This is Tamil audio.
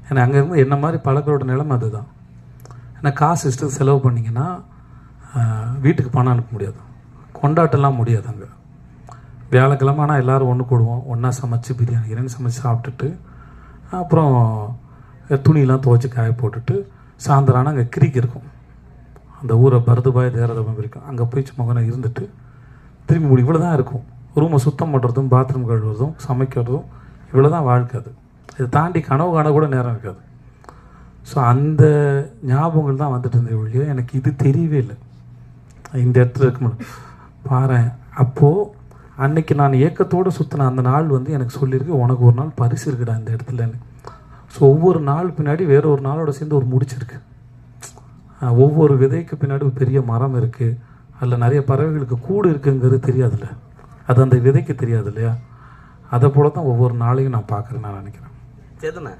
ஏன்னா அங்கே இருந்து என்ன மாதிரி பழக்கரோட நிலைமை அதுதான். ஏன்னா காசு இஷ்டத்துக்கு செலவு பண்ணிங்கன்னா வீட்டுக்கு பணம் அனுப்ப முடியாது, கொண்டாட்டெல்லாம் முடியாது. அங்கே வியாழக்கிழமை ஆனால் எல்லோரும் ஒன்று கூடுவோம், ஒன்றா சமைச்சு பிரியாணி கிரியாணி சமைச்சு சாப்பிட்டுட்டு அப்புறம் துணியெலாம் துவைச்சி காய போட்டுட்டு சாயந்தரம் ஆனால் அங்கே கிரிக்கு இருக்கும், அந்த ஊரை பரதுபாய் தேரதபம் இருக்கும், அங்கே போய் சும்மா இருந்துட்டு திரும்பி முடி இவ்வளோ தான் இருக்கும். ரூமை சுத்தம் பண்ணுறதும் பாத்ரூம் கழுவுறதும் சமைக்கிறதும் இவ்வளோ தான் வாழ்க்கை. அது இதை தாண்டி கனவு காண கூட நேரம் இருக்காது. ஸோ அந்த ஞாபகங்கள் தான் வந்துட்டு இருந்தது ஒழிய எனக்கு இது தெரியவே இல்லை. இந்த இடத்துல இருக்க முடியும் பாரு. அப்போது அன்னைக்கு நான் ஏக்கத்தோடு சுற்றின அந்த நாள் எனக்கு சொல்லியிருக்கு, உனக்கு ஒரு நாள் பரிசு இருக்குடா இந்த இடத்துலன்னு. ஸோ ஒவ்வொரு நாள் பின்னாடி வேற ஒரு நாளோட சேர்ந்து ஒரு முடிச்சிருக்கு. ஒவ்வொரு விதைக்கு பின்னாடி ஒரு பெரிய மரம் இருக்குது, அதில் நிறைய பறவைகளுக்கு கூடு இருக்குங்கிறது தெரியாதுல்ல, அது அந்த விதைக்கு தெரியாது இல்லையா? அதை போல தான் ஒவ்வொரு நாளையும் நான் பார்க்குறேன் நான் நினைக்கிறேன். சரிண்ணே.